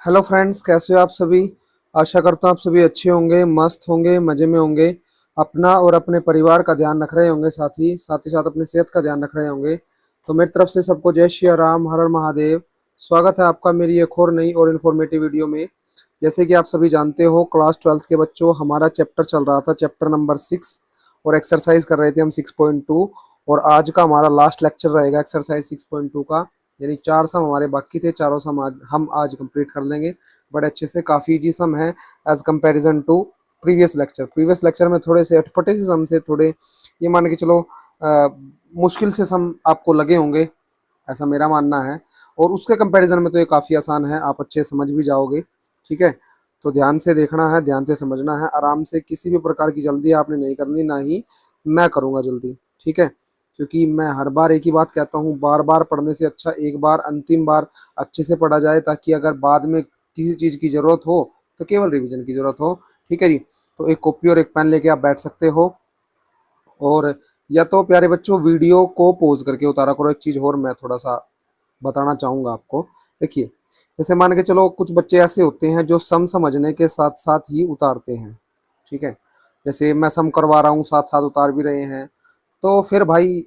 Hello friends, कैसे हो आप सभी। आशा करता हूँ आप सभी अच्छे होंगे, मस्त होंगे, मज़े में होंगे। अपना और अपने परिवार का ध्यान रख रहे होंगे, साथ ही साथ अपनी सेहत का ध्यान रख रहे होंगे। तो मेरी तरफ से सबको जय श्री राम, हर हर महादेव। स्वागत है आपका मेरी एक और नई और इन्फॉर्मेटिव वीडियो में। जैसे कि आप सभी जानते हो, क्लास 12th के बच्चों, हमारा चैप्टर चल रहा था, चैप्टर नंबर 6, और एक्सरसाइज कर रहे थे हम 6.2। और आज का हमारा लास्ट लेक्चर रहेगा एक्सरसाइज 6.2 का। यानी 4 सम हमारे बाकी थे, चारों सम हम आज कंप्लीट कर लेंगे बड़े अच्छे से। काफ़ी इजी सम है as comparison to previous lecture में थोड़े से अटपटे से सम थे, थोड़े ये मान के चलो मुश्किल से सम आपको लगे होंगे, ऐसा मेरा मानना है। और उसके कंपैरिजन में तो ये काफ़ी आसान है, आप अच्छे समझ भी जाओगे। ठीक है, तो ध्यान से देखना है, ध्यान से समझना है, आराम से। किसी भी प्रकार की जल्दी आपने नहीं करनी, ना ही मैं करूँगा जल्दी। ठीक है, क्योंकि मैं हर बार एक ही बात कहता हूँ, बार बार पढ़ने से अच्छा एक बार, अंतिम बार अच्छे से पढ़ा जाए, ताकि अगर बाद में किसी चीज़ की ज़रूरत हो तो केवल रिवीजन की ज़रूरत हो। ठीक है जी। तो एक कॉपी और एक पेन लेके आप बैठ सकते हो। और या तो प्यारे बच्चों, वीडियो को पॉज करके उतारा करो। एक चीज़ और मैं थोड़ा सा बताना चाहूँगा आपको। देखिए, जैसे मान के चलो, कुछ बच्चे ऐसे होते हैं जो सम समझने के साथ साथ ही उतारते हैं। ठीक है, जैसे मैं सम करवा रहा हूँ, साथ साथ उतार भी रहे हैं। तो फिर भाई,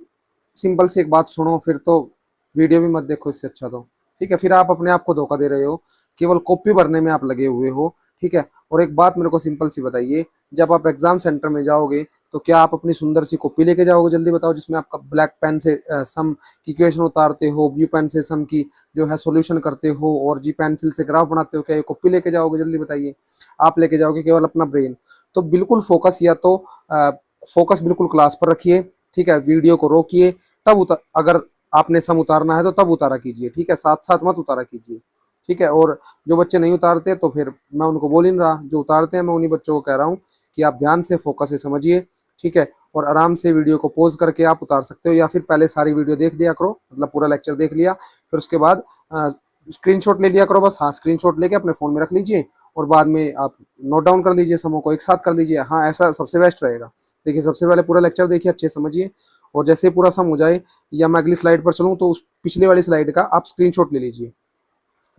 सिंपल सी एक बात सुनो, फिर तो वीडियो भी मत देखो इससे अच्छा तो। ठीक है, फिर आप अपने आप को धोखा दे रहे हो, केवल कॉपी भरने में आप लगे हुए हो। ठीक है, और एक बात मेरे को सिंपल सी बताइए, जब आप एग्जाम सेंटर में जाओगे तो क्या आप अपनी सुंदर सी कॉपी लेके जाओगे? जल्दी बताओ, जिसमें आपका ब्लैक पेन से सम की इक्वेशन उतारते हो, ब्लू पेन से सम की जो है सॉल्यूशन करते हो, और जी पेंसिल से ग्राफ बनाते हो। क्या ये कॉपी लेके जाओगे? जल्दी बताइए। आप लेके जाओगे केवल अपना ब्रेन। तो बिल्कुल फोकस, या तो फोकस बिल्कुल क्लास पर रखिए। ठीक है, वीडियो को रोकिए, तब अगर आपने सम उतारना है तो तब उतारा कीजिए। ठीक है, साथ साथ मत उतारा कीजिए। ठीक है, और जो बच्चे नहीं उतारते तो फिर मैं उनको बोल ही नहीं रहा, जो उतारते हैं मैं उन्हीं बच्चों को कह रहा हूँ कि आप ध्यान से फोकस से समझिए। ठीक है, और आराम से वीडियो को पॉज करके आप उतार सकते हो, या फिर पहले सारी वीडियो देख लिया करो, मतलब पूरा लेक्चर देख लिया, फिर उसके बाद स्क्रीनशॉट ले लिया करो बस। हाँ, स्क्रीनशॉट लेके अपने फ़ोन में रख लीजिए, और बाद में आप नोट डाउन कर लीजिए, समूह को एक साथ कर लीजिए। हाँ, ऐसा सबसे बेस्ट रहेगा। देखिए, सबसे पहले पूरा लेक्चर देखिए, अच्छे समझिए, और जैसे ही पूरा सम हो जाए, या मैं अगली स्लाइड पर चलूँ, तो उस पिछले वाली स्लाइड का आप स्क्रीनशॉट ले लीजिए।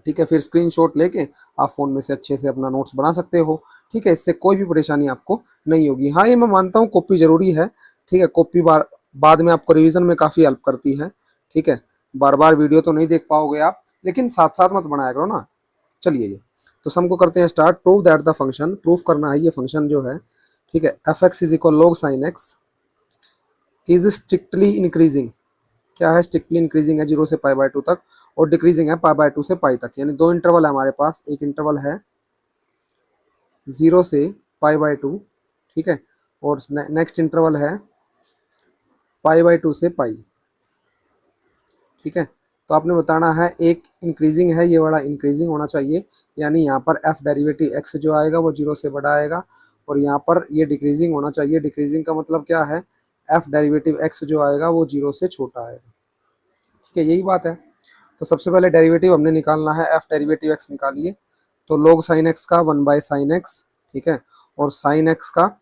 ठीक है, फिर स्क्रीनशॉट लेके आप फ़ोन में से अच्छे से अपना नोट्स बना सकते हो। ठीक है, इससे कोई भी परेशानी आपको नहीं होगी। हाँ, ये मैं मानता हूँ कॉपी ज़रूरी है। ठीक है, कॉपी बाद में आपको रिवीजन में काफ़ी हेल्प करती है। ठीक है, बार बार वीडियो तो नहीं देख पाओगे आप, लेकिन साथ साथ मत बनाया करो ना। चलिए जी, तो सम को करते हैं start. Prove that the function, proof करना है ये फंक्शन जो है, ठीक है, F x is equal log sine x is strictly increasing. क्या है? स्ट्रिक्टली इंक्रीजिंग है 0 से पाई बाय 2 तक, और डिक्रीजिंग है पाई बाय 2 से पाई तक। यानी दो इंटरवल है हमारे पास। एक इंटरवल है 0 से पाई बाय 2, ठीक है, और नेक्स्ट इंटरवल है पाई बाय 2 से पाई। ठीक है, तो आपने बताना है, एक इंक्रीजिंग है, ये वाला इंक्रीजिंग होना चाहिए, यानी यहाँ पर एफ डेरिवेटिव एक्स जो आएगा वो 0 से बड़ा आएगा, और यहाँ पर ये डिक्रीजिंग होना चाहिए। डिक्रीजिंग का मतलब क्या है? एफ डेरिवेटिव एक्स जो आएगा वो 0 से छोटा आएगा। ठीक है, यही बात है। तो सबसे पहले डेरिवेटिव हमने निकालना है, एफ डेरिवेटिव एक्स निकालिए। तो log साइन एक्स का 1 बाय साइन एक्स, ठीक है, और साइन एक्स का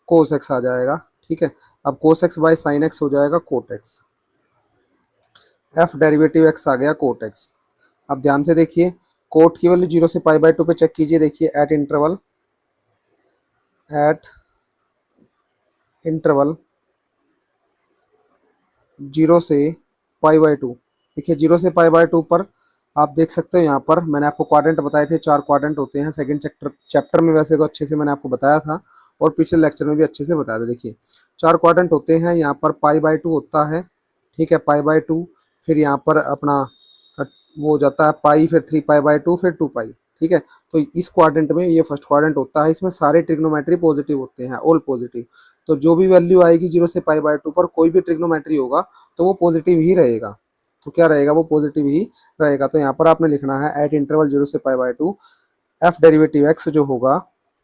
कोस एक्स आ जाएगा। ठीक है, अब cos x by sine x हो जाएगा cot x. F derivative x आ गया कोट एक्स। अब ध्यान से देखिए, कोट की वैल्यू 0 से पाई बाय 2 पे चेक कीजिए। देखिए, एट इंटरवल 0 से पाई बाय 2। देखिए, 0 से पाई बाय 2 पर आप देख सकते हो, यहाँ पर मैंने आपको क्वाड्रेंट बताए थे, 4 क्वाड्रेंट होते हैं सेकंड चैप्टर में। वैसे तो अच्छे से मैंने आपको बताया था, और पिछले लेक्चर में भी अच्छे से बताया था। देखिए, 4 क्वाड्रेंट होते हैं, यहाँ पर पाई बाय 2 होता है। ठीक है, पाई बाय 2, फिर यहाँ पर अपना वो हो जाता है पाई, फिर 3 पाई बाय 2, फिर 2 पाई। ठीक है, तो इस क्वाड्रेंट में ये फर्स्ट क्वाड्रेंट होता है, इसमें सारे ट्रिग्नोमेट्री पॉजिटिव होते हैं, ऑल पॉजिटिव। तो जो भी वैल्यू आएगी 0 से पाई बाय 2 पर, कोई भी ट्रिग्नोमेट्री होगा तो वो पॉजिटिव ही रहेगा। तो क्या रहेगा? वो पॉजिटिव ही रहेगा। तो यहाँ पर आपने लिखना है, एट इंटरवल 0 से pi by 2 F derivative x जो होगा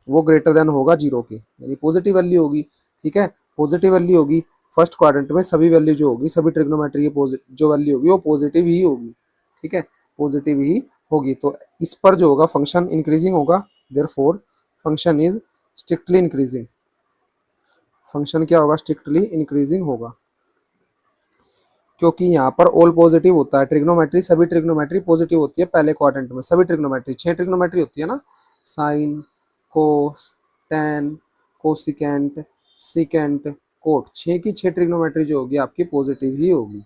वो ग्रेटर देन होगा 0 के, यानी पॉजिटिव वैल्यू होगी। ठीक है, पॉजिटिव वैल्यू होगी। फर्स्ट क्वाड्रेंट में सभी वैल्यू जो होगी, सभी ट्रिग्नोमेट्री की जो वैल्यू होगी वो पॉजिटिव ही होगी। ठीक है, पॉजिटिव ही होगी। तो इस पर जो होगा फंक्शन इंक्रीजिंग होगा, therefore function is strictly increasing. Function क्या होगा? स्ट्रिक्टली इंक्रीजिंग होगा। क्योंकि यहाँ पर ऑल पॉजिटिव होता है। ट्रिग्नोमेट्री, सभी ट्रिग्नोमेट्री पॉजिटिव होती है पहले क्वाड्रेंट में। सभी ट्रिग्नोमेट्री, 6 ट्रिग्नोमेट्री होती है ना, साइन, कोस, टेन, कोसिकेंट, सिकेंट, कोट, 6 की 6 ट्रिग्नोमेट्री जो होगी आपकी पॉजिटिव ही होगी।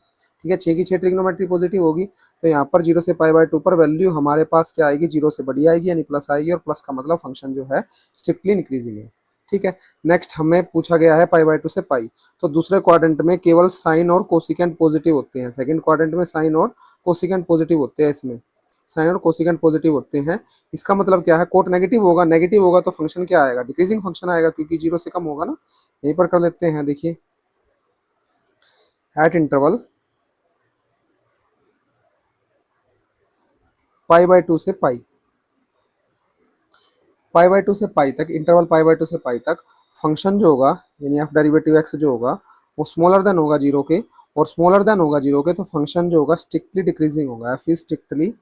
ठीक है, 6 की 6 ट्रिग्नोमेट्री पॉजिटिव होगी। तो यहाँ पर 0 से पाई बाय 2 पर वैल्यू हमारे पास क्या आएगी, 0 से बड़ी आएगी यानी प्लस आएगी, और प्लस का मतलब फंक्शन जो है स्ट्रिक्टली इंक्रीजिंग है। ठीक है, नेक्स्ट हमें पूछा गया है पाई बाय 2 से पाई। तो दूसरे क्वाड्रेंट में केवल साइन और कोसिकेंट पॉजिटिव होते हैं। सेकंड क्वाड्रेंट में साइन और कोसिकेंट पॉजिटिव होते हैं, इसमें साइन और कोसिकेंट पॉजिटिव होते हैं। इसका मतलब क्या है, कोट नेगेटिव होगा, नेगेटिव होगा तो फंक्शन क्या आएगा, डिक्रीजिंग फंक्शन आएगा, क्योंकि 0 से कम होगा ना। यहीं पर कर लेते हैं, देखिए एट इंटरवल पाई बाय 2 से पाई, पाई बाय 2 से पाई तक, इंटरवल पाई बाय 2 से पाई तक फंक्शन जो होगा यानी एफ डेरिवेटिव एक्स जो होगा वो स्मॉलर देन होगा 0 के, और स्मॉलर देन होगा 0 के, तो फंक्शन जो होगा स्ट्रिक्टली डिक्रीजिंग होगा, एफ इज स्ट्रिक्टली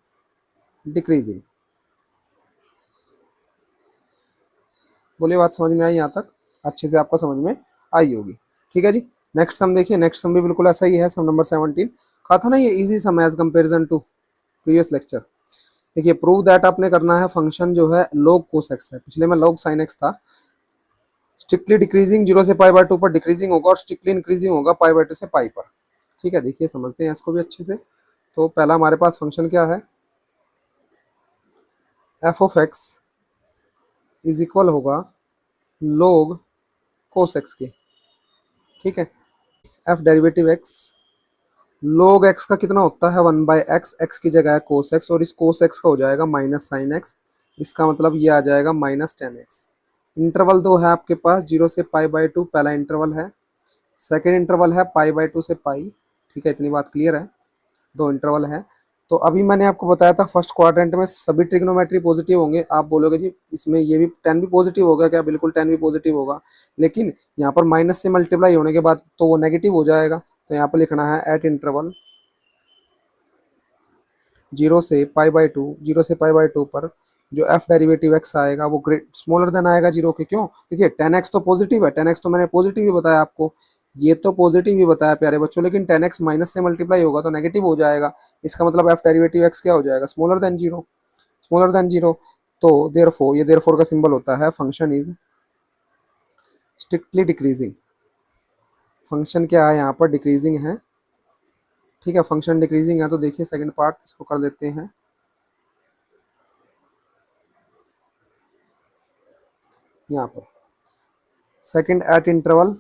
डिक्रीजिंग। बोलिए, बात समझ में आई यहाँ तक, अच्छे से आपको समझ में आई होगी। ठीक है जी, नेक्स्ट सम देखिए। नेक्स्ट सम भी बिल्कुल ऐसा ही है, सम नंबर 17। कहा था ना ये इजी सम है as comparison to previous lecture. देखिए, प्रूव दैट आपने करना है फंक्शन जो है log cos x है, पिछले में log sin x था, स्ट्रिक्टली डिक्रीजिंग 0 से पाई बाय 2 पर डिक्रीजिंग होगा, और स्ट्रिक्टली इंक्रीजिंग होगा पाई बाय 2 से पाई पर। ठीक है, देखिए समझते हैं इसको भी अच्छे से। तो पहला हमारे पास फंक्शन क्या है, F of x is equal होगा log cos x के। ठीक है, F derivative x log x का कितना होता है, 1/x, x की जगह है cos x, और इस cos x का हो जाएगा माइनस साइन x, इसका मतलब ये आ जाएगा माइनस टेन एक्स। इंटरवल दो है आपके पास, 0 से पाई बाय 2 पहला इंटरवल है, सेकेंड इंटरवल है पाई बाय 2 से पाई। ठीक है, इतनी बात क्लियर है, दो इंटरवल है। तो अभी मैंने आपको बताया था फर्स्ट क्वाड्रेंट में सभी ट्रिग्नोमेट्री पॉजिटिव होंगे। आप बोलोगे जी इसमें ये भी 10 भी पॉजिटिव होगा क्या, बिल्कुल 10 भी पॉजिटिव होगा, लेकिन यहाँ पर माइनस से मल्टीप्लाई होने के बाद तो वो नेगेटिव हो जाएगा। तो यहाँ पर लिखना है एट इंटरवल 0 से पाई बाय 2, 0 से पाई बाय 2 पर जो एफ डेरिवेटिव एक्स आएगा वो ग्रेट स्मॉलर देन आएगा 0 के। क्यों, देखिए 10x तो पॉजिटिव है, 10x तो मैंने पॉजिटिव ही बताया आपको, ये तो पॉजिटिव ही बताया प्यारे बच्चों, लेकिन 10x माइनस से मल्टीप्लाई होगा तो नेगेटिव हो जाएगा। इसका मतलब एफ डेरिवेटिव एक्स क्या हो जाएगा, स्मॉलर देन 0, स्मॉलर देन 0। तो देयरफॉर, ये देयरफॉर का सिंबल होता है function is strictly decreasing. Function क्या है यहाँ पर, डिक्रीजिंग है। ठीक है, फंक्शन डिक्रीजिंग है। तो देखिए सेकंड पार्ट इसको कर देते हैं, यहाँ पर सेकंड एट इंटरवल,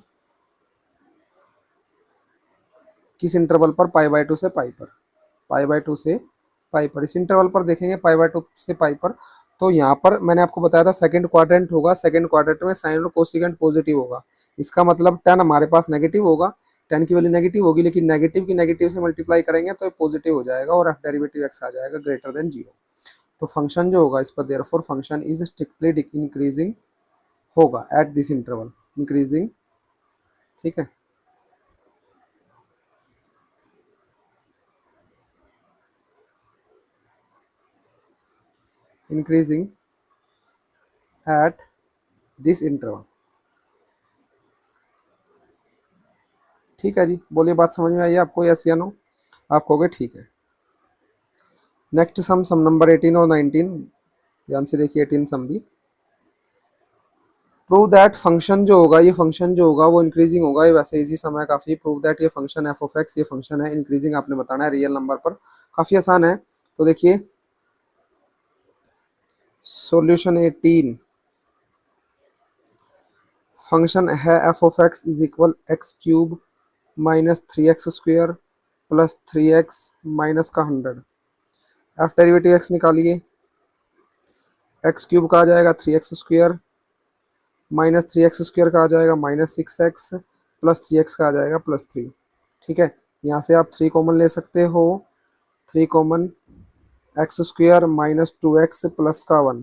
किस इंटरवल पर, पाई बाय 2 से पाई पर, पाई बाय 2 से पाई पर, इस इंटरवल पर देखेंगे पाई बाय 2 से पाई पर। तो यहाँ पर मैंने आपको बताया था सेकंड क्वाड्रेंट होगा, सेकंड क्वाड्रेंट में साइन और कोसिकेंट पॉजिटिव होगा, इसका मतलब 10 हमारे पास नेगेटिव होगा, 10 की वैल्यू नेगेटिव होगी, लेकिन नेगेटिव की नेगेटिव से मल्टीप्लाई करेंगे तो पॉजिटिव हो जाएगा, और एफ डेरिवेटिव एक्स आ जाएगा ग्रेटर देन 0। तो फंक्शन जो होगा इस पर therefore function is strictly increasing होगा एट दिस इंटरवल, इंक्रीजिंग। ठीक है, इंक्रीजिंग एट दिस इंटरवल। ठीक है जी, बोलिए, बात समझ में आई आपको, यस या नो, आप कहोगे ठीक है। नेक्स्ट सम, सम नंबर 18 और 19, ध्यान से देखिए 18 सम भी। प्रूव दैट फंक्शन जो होगा, ये फंक्शन जो होगा वो इंक्रीजिंग होगा, ये वैसे इजी सम है काफी। प्रूव दैट ये फंक्शन एफ ऑफ एक्स, ये फंक्शन है इंक्रीजिंग, आपने बताना है रियल नंबर पर, काफी आसान है। तो देखिए सॉल्यूशन 18, फंक्शन है F of x is equal x cube minus 3x square plus 3x minus का 100। एफ डेरिवेटिव एक्स निकालिए, एक्स क्यूब का आ जाएगा 3x square, minus 3x square का आ जाएगा माइनस 6x, प्लस 3x का आ जाएगा प्लस 3। ठीक है, यहाँ से आप 3 कॉमन ले सकते हो, 3 common, x square minus 2x plus का 1।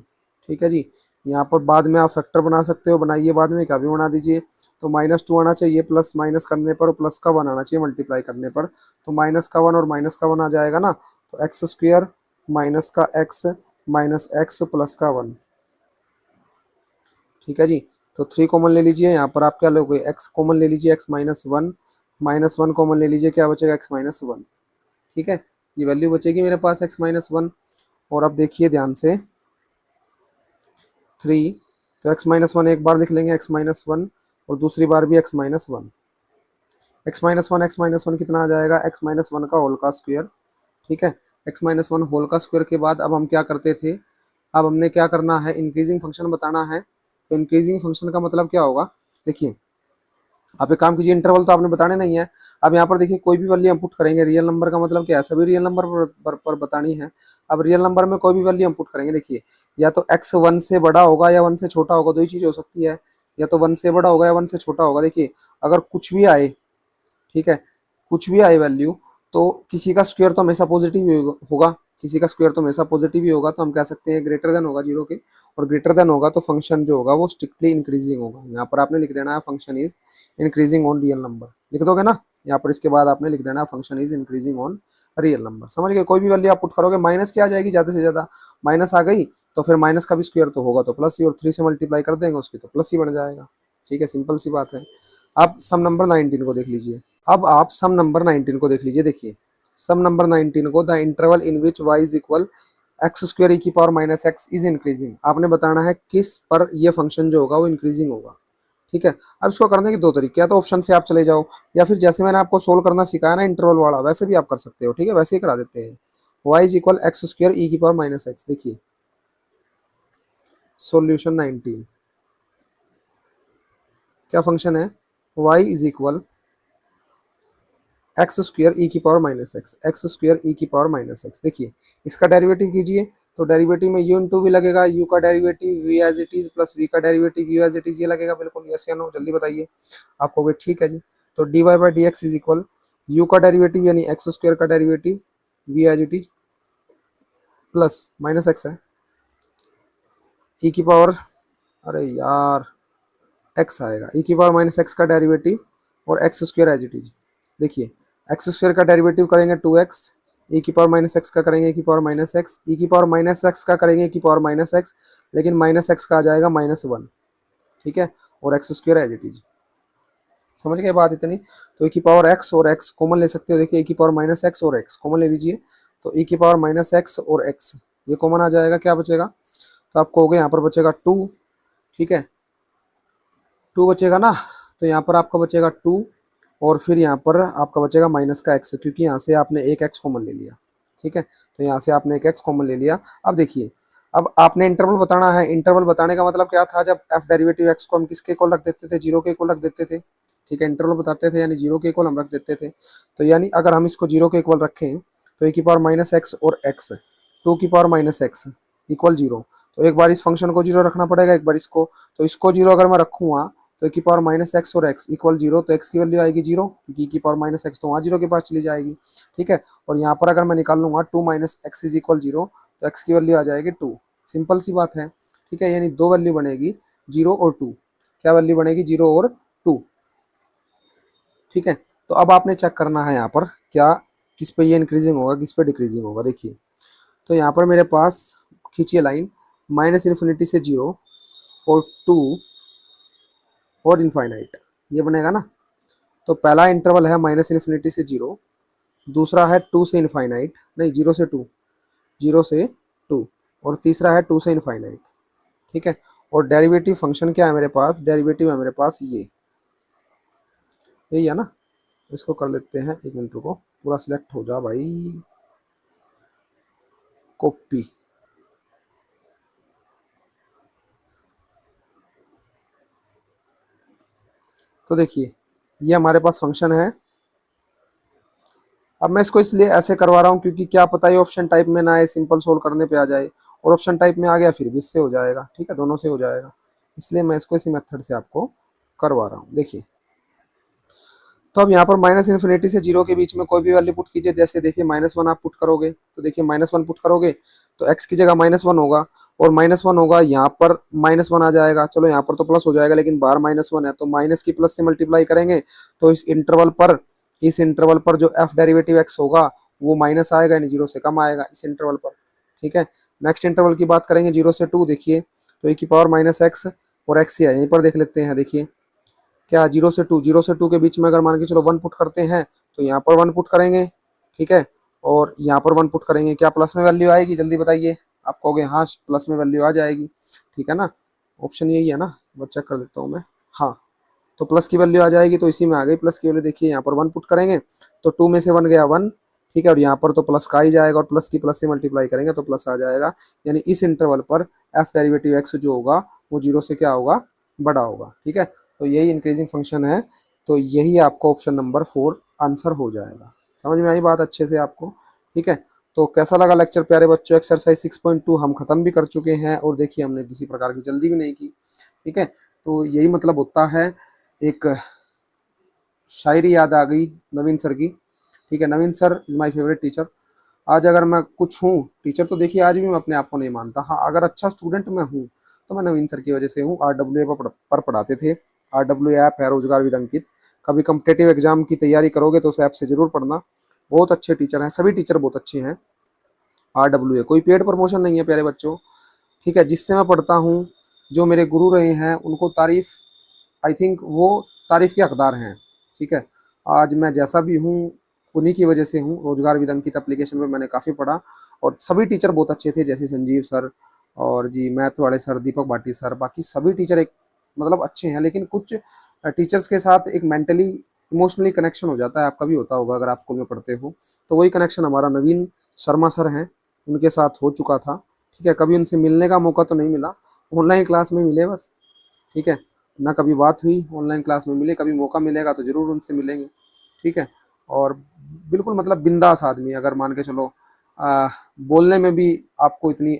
ठीक है जी, यहाँ पर बाद में आप फैक्टर बना सकते हो, बनाइए बाद में, क्या भी बना दीजिए। तो -2 आना चाहिए प्लस माइनस करने पर, और प्लस का 1 आना चाहिए मल्टीप्लाई करने पर। तो माइनस का 1 और माइनस का 1 आ जाएगा ना, तो एक्स स्क्वायर माइनस का x माइनस एक्स प्लस का 1। ठीक है जी, तो 3 कॉमन ले लीजिए, यहाँ पर आप क्या लोगे, x कॉमन ले लीजिए, x माइनस 1 -1 कॉमन ले लीजिए, क्या बचेगा x-1। ठीक है, ये वैल्यू बचेगी मेरे पास x-1। और अब देखिए ध्यान से 3, तो x-1 एक बार लिख लेंगे x-1 और दूसरी बार भी x-1। x-1 कितना आ जाएगा, x-1 का होल का स्क्वायर। ठीक है, x-1 होल का स्क्वायर के बाद अब हम क्या करते थे, अब हमने क्या करना है, इंक्रीजिंग फंक्शन बताना है। तो इंक्रीजिंग फंक्शन का मतलब क्या होगा, देखिए आप एक काम कीजिए, इंटरवल तो आपने बताने नहीं है। अब यहाँ पर देखिए कोई भी वैल्यू हम पुट करेंगे, रियल नंबर का मतलब क्या है, सभी रियल नंबर पर बतानी है। अब रियल नंबर में कोई भी वैल्यू हम पुट करेंगे, देखिए या तो x 1 से बड़ा होगा या 1 से छोटा होगा, दो ही चीज़ हो सकती है, या तो 1 से बड़ा होगा या 1 से छोटा होगा। देखिए अगर कुछ भी आए, ठीक है, कुछ भी आए वैल्यू, तो किसी का स्क्वायर तो हमेशा पॉजिटिव ही होगा, किसी का स्क्वायर तो हमेशा पॉजिटिव ही होगा, तो हम कह सकते हैं ग्रेटर देन होगा जीरो के, और ग्रेटर देन होगा तो फंक्शन जो होगा वो स्ट्रिक्टली इंक्रीजिंग होगा। यहाँ पर आपने लिख देना है function is increasing on real number, लिख दोगे ना यहाँ पर, इसके बाद आपने लिख देना है function is increasing on real number. समझ गए, कोई भी वैल्यू आप पुट करोगे, माइनस क्या आ जाएगी ज़्यादा से ज़्यादा, माइनस आ गई तो फिर माइनस का भी स्क्वायर तो होगा तो प्लस ही, और 3 से मल्टीप्लाई कर देंगे उसकी तो प्लस ही बन जाएगा। ठीक है, सिंपल सी बात है। आप सम नंबर 19 को देख लीजिए, अब आप सम नंबर 19 को देख लीजिए। देखिए सम नंबर 19 को, the interval in which y is equal x square E की power minus x is increasing, आपने बताना है किस पर ये फंक्शन जो होगा वो इंक्रीजिंग होगा। ठीक है, अब इसको करने के दो तरीके, या तो ऑप्शन से आप चले जाओ, या फिर जैसे मैंने आपको सोल्व करना सिखाया ना इंटरवल वाला, वैसे भी आप कर सकते हो। ठीक है, वैसे ही करा देते हैं, y is equal x square E की पावर माइनस एक्स। देखिए सोल्यूशन 19, क्या फंक्शन है, y is equal x square E की power minus x, x square E की पावर माइनस एक्स। देखिए इसका डेरिवेटिव कीजिए, तो डेरिवेटिव में u इंटू वी लगेगा, u का derivative v as it is plus v का derivative u as it is, ये लगेगा बिल्कुल, यस या नो जल्दी बताइए। आप कहोगे ठीक है जी, तो dy by D X is equal u का डेरिवेटिव यानी एक्स स्क्वायर का derivative v as it is plus minus X है e की पावर, अरे यार x आएगा, e की पावर माइनस एक्स का डेरिवेटिव और X square as it is. देखिए एक्स स्क्वायर का डेरिवेटिव करेंगे 2x, e की पावर माइनस एक्स का करेंगे e की पावर माइनस एक्स, e की पावर माइनस एक्स का करेंगे e की पावर माइनस एक्स, लेकिन माइनस एक्स का आ जाएगा -1। ठीक है, और X square as it is. समझ गए बात इतनी, तो e की पावर x और x कॉमन ले सकते हो। देखिए e की पावर माइनस एक्स और x कॉमन ले लीजिए, तो e की पावर माइनस एक्स और x ये कॉमन आ जाएगा, क्या बचेगा, तो आपको हो गया यहाँ पर बचेगा 2। ठीक है, 2 बचेगा ना, तो यहाँ पर आपका बचेगा 2, और फिर यहाँ पर आपका बचेगा माइनस का x, क्योंकि यहाँ से आपने एक x कॉमन ले लिया। ठीक है, तो यहाँ से आपने एक x कॉमन ले लिया। अब देखिए, अब आपने इंटरवल बताना है, इंटरवल बताने का मतलब क्या था, जब f डेरिवेटिव x को हम किसके इक्वल रख देते थे, जीरो के इक्वल रख देते थे। ठीक है, इंटरवल बताते थे यानी जीरो के इक्वल हम रख देते थे, तो यानी अगर हम इसको जीरो के इक्वल रखें तो e की पावर माइनस एक्स और x 2 की power minus x equal zero, तो एक बार इस फंक्शन को जीरो रखना पड़ेगा, एक बार इसको, तो इसको जीरो अगर मैं रखूँगा तो की पावर माइनस एक्स और एक्स इक्वल जीरो, तो एक्स की वैल्यू आएगी जीरो, क्योंकि की पावर माइनस एक्स तो वहाँ जीरो के पास चली जाएगी। ठीक है, और यहाँ पर अगर मैं निकाल लूँगा 2 minus x is equal zero, तो एक्स की वैल्यू आ जाएगी 2। सिंपल सी बात है। ठीक है, यानी दो वैल्यू बनेगी, जीरो और 2। क्या वैल्यू बनेगी, जीरो और 2। ठीक है, तो अब आपने चेक करना है यहाँ पर क्या, किस पे ये इंक्रीजिंग होगा, किस पे डिक्रीजिंग होगा। देखिए तो यहाँ पर मेरे पास खींचिए लाइन, माइनस इन्फिनिटी से जीरो और 2 और इनफाइनाइट, ये बनेगा ना। तो पहला इंटरवल है माइनस इन्फिनिटी से जीरो, दूसरा है 2 से इनफाइनाइट, नहीं 0 से 2, 0 से 2, और तीसरा है 2 से इनफाइनाइट। ठीक है, और डेरिवेटिव फंक्शन क्या है मेरे पास, डेरिवेटिव है मेरे पास ये, यही है ना। तो इसको कर लेते हैं, एक मिनट रुको, पूरा सिलेक्ट हो जा भाई, कॉपी। तो देखिए ये हमारे पास फंक्शन है। अब मैं इसको इसलिए ऐसे करवा रहा हूँ क्योंकि क्या पता ये ऑप्शन टाइप में ना आए, सिंपल सोल्व करने पे आ जाए, और ऑप्शन टाइप में आ गया फिर भी इससे हो जाएगा। ठीक है, दोनों से हो जाएगा, इसलिए मैं इसको इसी मेथड से आपको करवा रहा हूँ। देखिए तो अब यहाँ पर माइनस इन्फिनिटी से जीरो के बीच में कोई भी वैल्यू पुट कीजिए, जैसे देखिए -1 आप पुट करोगे, तो देखिए -1 पुट करोगे तो x की जगह -1 होगा, और -1 होगा यहाँ पर -1 आ जाएगा, चलो यहाँ पर तो प्लस हो जाएगा लेकिन बाहर -1 है, तो माइनस की प्लस से मल्टीप्लाई करेंगे, तो इस इंटरवल पर जो f डेरिवेटिव x होगा वो माइनस आएगा, यानी जीरो से कम आएगा इस इंटरवल पर। ठीक है, नेक्स्ट इंटरवल की बात करेंगे 0 से 2, देखिए तो e की पावर -x और x ही है, यहीं पर देख लेते हैं। देखिए क्या 0 से 2 के बीच में अगर मान के चलो 1 पुट करते हैं तो यहाँ पर 1 पुट करेंगे, ठीक है, और यहाँ पर 1 पुट करेंगे, क्या प्लस में वैल्यू आएगी? जल्दी बताइए। आप कहोगे हाँ प्लस में वैल्यू आ जाएगी, ठीक है ना, ऑप्शन यही है ना, वो चेक कर देता हूँ मैं। हाँ, तो प्लस की वैल्यू आ जाएगी, तो इसी में आ गई प्लस की वैल्यू। देखिए यहाँ पर 1 पुट करेंगे तो 2 में से 1 गया 1, ठीक है, और यहाँ पर तो प्लस का ही जाएगा, और प्लस की प्लस से मल्टीप्लाई करेंगे तो प्लस आ जाएगा। यानी इस इंटरवल पर एफ डेरिवेटिव एक्स जो होगा वो 0 से क्या होगा? बड़ा होगा, ठीक है। तो यही इंक्रीजिंग फंक्शन है, तो यही आपका ऑप्शन नंबर 4 आंसर हो जाएगा। समझ में आई बात अच्छे से आपको? ठीक है, तो कैसा लगा लेक्चर प्यारे बच्चों? एक्सरसाइज 6.2 हम खत्म भी कर चुके हैं, और देखिए हमने किसी प्रकार की जल्दी भी नहीं की, ठीक है। तो यही मतलब होता है। एक शायरी याद आ गई नवीन सर की, ठीक है। Naveen sir is my favourite teacher. आज अगर मैं कुछ हूँ टीचर, तो देखिए आज भी मैं अपने आप को नहीं मानता। हाँ, अगर अच्छा स्टूडेंट मैं हूँ तो मैं नवीन सर की वजह से हूँ। RWA पर पढ़ाते थे। RWA ऐप है रोजगार विद अंकित। कभी कम्पिटेटिव एग्जाम की तैयारी करोगे तो उस ऐप से जरूर पढ़ना। बहुत अच्छे टीचर हैं, सभी टीचर बहुत अच्छे हैं। RWA कोई पेड प्रमोशन नहीं है प्यारे बच्चों, ठीक है। जिससे मैं पढ़ता हूँ, जो मेरे गुरु रहे हैं, उनको तारीफ, आई थिंक वो तारीफ के हकदार हैं, ठीक है। आज मैं जैसा भी हूँ उन्हीं की वजह से हूँ। रोजगार विद अंकित एप्लीकेशन में मैंने काफ़ी पढ़ा, और सभी टीचर बहुत अच्छे थे, जैसे संजीव सर और जी मैथ वाले सर, दीपक भाटी सर, बाकी सभी टीचर एक मतलब अच्छे हैं। लेकिन कुछ टीचर्स के साथ एक मेंटली इमोशनली कनेक्शन हो जाता है, आपका भी होता होगा अगर आप स्कूल में पढ़ते हो। तो वही कनेक्शन हमारा नवीन शर्मा सर हैं, उनके साथ हो चुका था, ठीक है। कभी उनसे मिलने का मौका तो नहीं मिला, ऑनलाइन क्लास में मिले बस, ठीक है ना। कभी बात हुई ऑनलाइन क्लास में मिले, कभी मौका मिलेगा तो जरूर उनसे मिलेंगे, ठीक है। और बिल्कुल मतलब बिंदास आदमी, अगर मान के चलो बोलने में भी आपको इतनी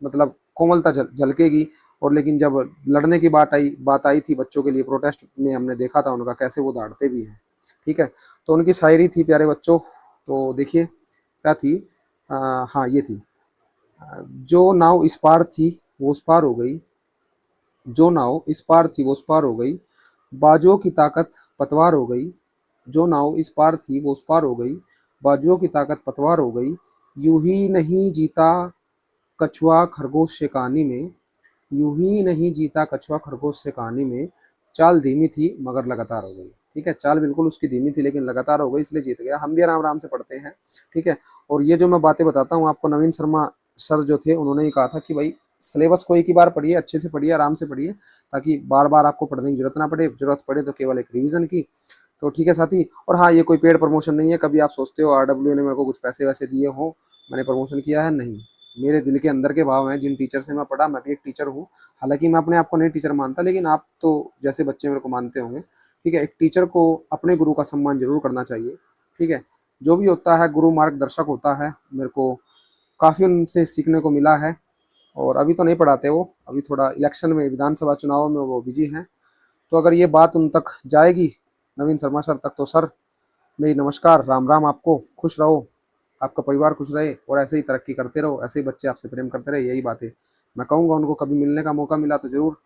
मतलब कोमलता झलकेगी। और लेकिन जब लड़ने की बात आई थी बच्चों के लिए, प्रोटेस्ट में हमने देखा था उनका कैसे वो दौड़ते भी हैं, ठीक है। तो उनकी शायरी थी प्यारे बच्चों, तो देखिए क्या थी। हाँ ये थी, जो नाव इस पार थी वो उस पार हो गई, जो नाव इस पार थी वो उस पार हो गई, बाजुओं की ताकत पतवार हो गई। जो नाव इस पार थी वो उस पार हो गई, बाजुओं की ताकत पतवार हो गई। यूं ही नहीं जीता कछुआ खरगोश से कहानी में, यूं ही नहीं जीता कछुआ खरगोश से कहानी में। चाल धीमी थी मगर लगातार हो गई, ठीक है। चाल बिल्कुल उसकी धीमी थी लेकिन लगातार हो गई, इसलिए जीत गया। हम भी आराम आराम से पढ़ते हैं, ठीक है। और ये जो मैं बातें बताता हूँ आपको, नवीन शर्मा सर जो थे उन्होंने ही कहा था कि भाई सिलेबस को एक ही बार पढ़िए, अच्छे से पढ़िए, आराम से पढ़िए, ताकि बार बार आपको पढ़ने की जरूरत ना पड़े, जरूरत पड़े तो केवल एक रिवीजन की। तो ठीक है साथी। और हाँ, ये कोई पेड प्रमोशन नहीं है। कभी आप सोचते हो RWA ने मेरे को कुछ पैसे वैसे दिए हो, मैंने प्रमोशन किया है, नहीं। मेरे दिल के अंदर के भाव हैं, जिन टीचर से मैं पढ़ा, मैं भी एक टीचर हूँ। हालांकि मैं अपने आप को नहीं टीचर मानता, लेकिन आप तो जैसे बच्चे मेरे को मानते होंगे, ठीक है। एक टीचर को अपने गुरु का सम्मान जरूर करना चाहिए, ठीक है। जो भी होता है गुरु मार्गदर्शक होता है, मेरे को काफ़ी उनसे सीखने को मिला है। और अभी तो नहीं पढ़ाते वो, अभी थोड़ा इलेक्शन में, विधानसभा चुनाव में वो बिजी हैं। तो अगर ये बात उन तक जाएगी, नवीन शर्मा सर तक, तो सर मेरी नमस्कार, राम राम आपको। खुश रहो, आपका परिवार खुश रहे, और ऐसे ही तरक्की करते रहो, ऐसे ही बच्चे आपसे प्रेम करते रहे, यही बातें मैं कहूँगा उनको। कभी मिलने का मौका मिला तो ज़रूर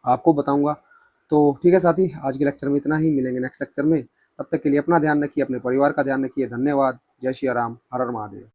आपको बताऊँगा। तो ठीक है साथी, आज के लेक्चर में इतना ही, मिलेंगे नेक्स्ट लेक्चर में। तब तक के लिए अपना ध्यान रखिए, अपने परिवार का ध्यान रखिए। धन्यवाद। जय श्री राम, हर हर महादेव।